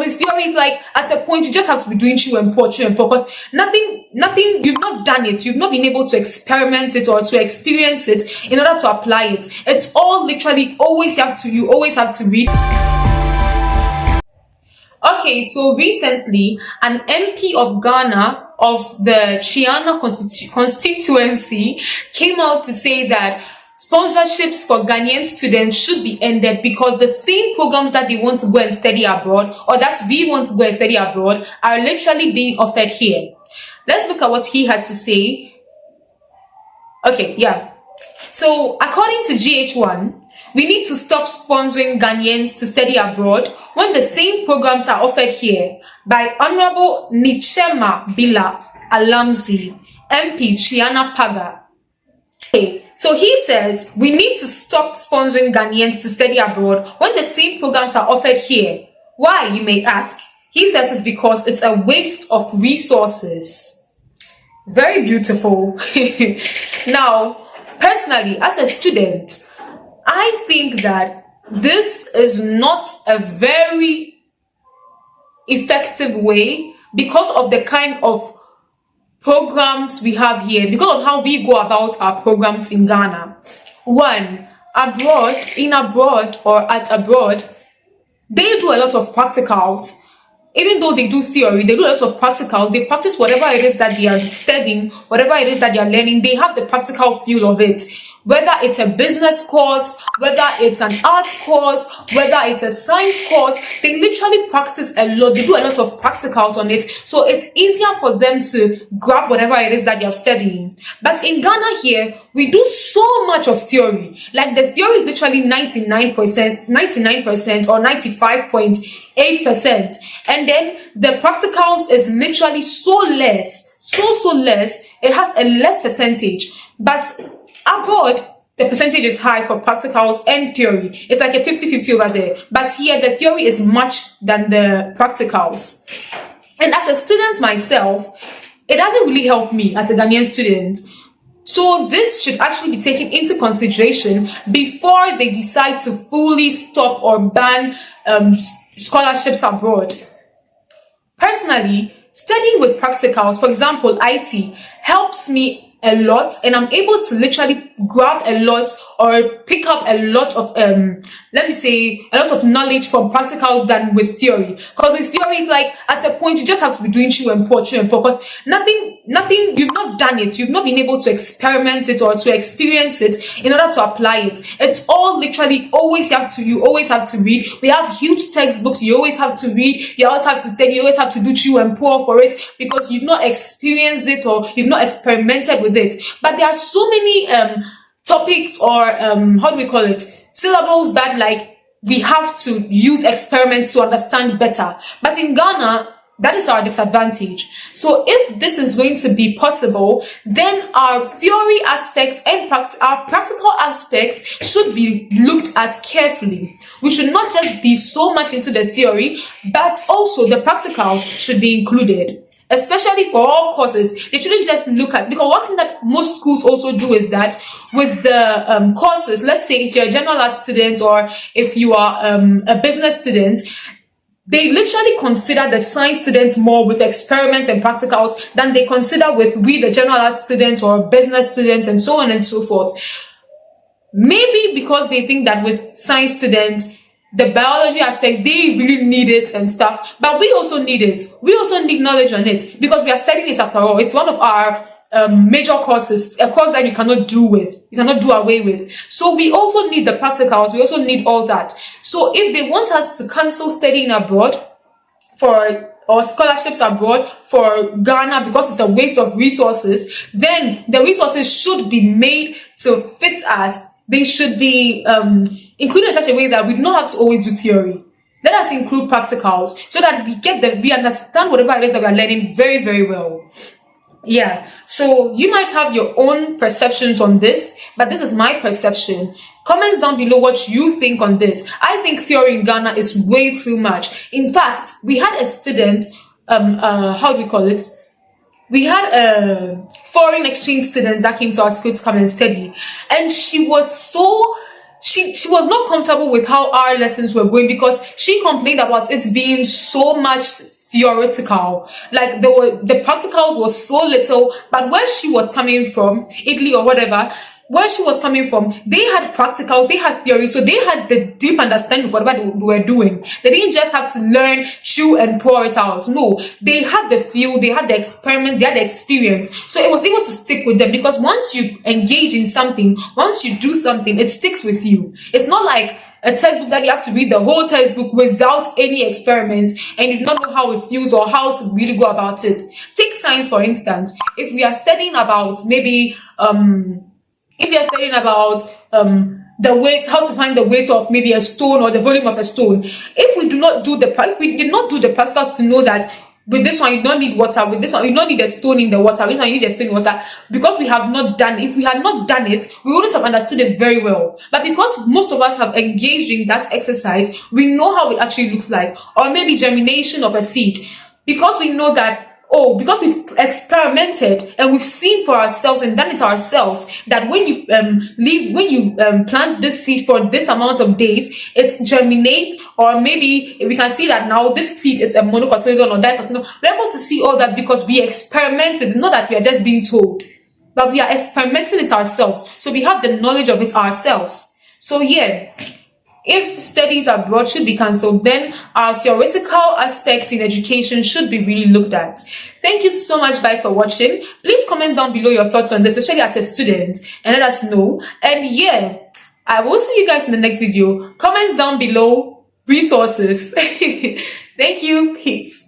with theory, it's like at a point you just have to be doing true and poor, because nothing, you've not done it, you've not been able to experiment it or to experience it in order to apply it. It's all literally you always have to read. Okay, so recently, an MP of Ghana of the Chiana constituency came out to say that sponsorships for Ghanaian students should be ended because the same programs that they want to go and study abroad, or that we want to go and study abroad, are literally being offered here. Let's look at what he had to say. Okay, yeah. So, according to GH1, we need to stop sponsoring Ghanaians to study abroad when the same programs are offered here by Honorable Nichema Bila Alamzi, MP Chiana Paga. Okay, so he says we need to stop sponsoring Ghanaians to study abroad when the same programs are offered here. Why, you may ask? He says it's because it's a waste of resources. Very beautiful. Now, personally, as a student, I think that this is not a very effective way because of the kind of programs we have here, because of how we go about our programs in Ghana. One, abroad, they do a lot of practicals. Even though they do theory, they do a lot of practicals. They practice whatever it is that they are studying, whatever it is that they are learning. They have the practical feel of it. Whether it's a business course, whether it's an arts course, whether it's a science course, they literally practice a lot. They do a lot of practicals on it. So it's easier for them to grab whatever it is that they're studying. But in Ghana here, we do so much of theory. Like the theory is literally 99% or 95.8%. And then the practicals is literally so less. It has a less percentage. But abroad, the percentage is high for practicals and theory. It's like a 50-50 over there. But here, the theory is much than the practicals. And as a student myself, it doesn't really help me as a Ghanaian student. So this should actually be taken into consideration before they decide to fully stop or ban scholarships abroad. Personally, studying with practicals, for example, IT, helps me a lot, and I'm able to literally grab a lot or pick up a lot of let me say a lot of knowledge from practicals than with theory. Because with theory, it's like at a point you just have to be doing true and poor, because nothing, you've not done it, you've not been able to experiment it or to experience it in order to apply it. It's all literally you always have to read. We have huge textbooks, you always have to read, you always have to study, you always have to do true and poor for it, because you've not experienced it or you've not experimented with it. But there are so many topics or how do we call it, syllables that like we have to use experiments to understand better. But in Ghana, that is our disadvantage. So if this is going to be possible, then our theory aspect and our practical aspect should be looked at carefully. We should not just be so much into the theory, but also the practicals should be included. Especially for all courses, they shouldn't just look at, because one thing that most schools also do is that with the courses, let's say if you're a general arts student or if you are a business student, they literally consider the science students more with experiments and practicals than they consider with we, the general arts student or business students, and so on and so forth. Maybe because they think that with science students, the biology aspects, they really need it and stuff, but we also need it. We also need knowledge on it because we are studying it after all. It's one of our major courses, a course that you cannot do away with. So we also need the practicals. We also need all that. So if they want us to cancel studying abroad or scholarships abroad for Ghana because it's a waste of resources, then the resources should be made to fit us. They should be included in such a way that we do not have to always do theory. Let us include practicals so that we understand whatever it is that we are learning very, very well. Yeah, so you might have your own perceptions on this, but this is my perception. Comments down below what you think on this. I think theory in Ghana is way too much. In fact, we had a student, how do we call it? We had a foreign exchange student that came to our school to come and study, and she was so she was not comfortable with how our lessons were going, because she complained about it being so much theoretical. Like the practicals was so little. But where she was coming from, Italy or whatever, where she was coming from, they had practicals, they had theory, so they had the deep understanding of whatever they were doing. They didn't just have to learn, chew, and pour it out. No, they had the feel, they had the experiment, they had the experience. So it was able to stick with them, because once you engage in something, once you do something, it sticks with you. It's not like a textbook that you have to read the whole textbook without any experiment, and you don't know how it feels or how to really go about it. Take science, for instance. If we are studying about maybe if you're studying about the weight, how to find the weight of maybe a stone or the volume of a stone, if we did not do the practicals to know that with this one you don't need water, with this one you don't need a stone in the water, with this one you need a stone in water, because we have not done it. If we had not done it, we wouldn't have understood it very well. But because most of us have engaged in that exercise, we know how it actually looks like. Or maybe germination of a seed, because we know that, because we've experimented and we've seen for ourselves and done it ourselves, that when you plant this seed for this amount of days, it germinates. Or maybe we can see that now this seed is a monocotyledon or dicotyledon. We're able to see all that because we experimented. It's not that we are just being told, but we are experimenting it ourselves. So we have the knowledge of it ourselves. So yeah, if studies abroad should be cancelled, then our theoretical aspect in education should be really looked at. Thank you so much, guys, for watching. Please comment down below your thoughts on this, especially as a student, and let us know. And yeah, I will see you guys in the next video. Comment down below resources. Thank you. Peace.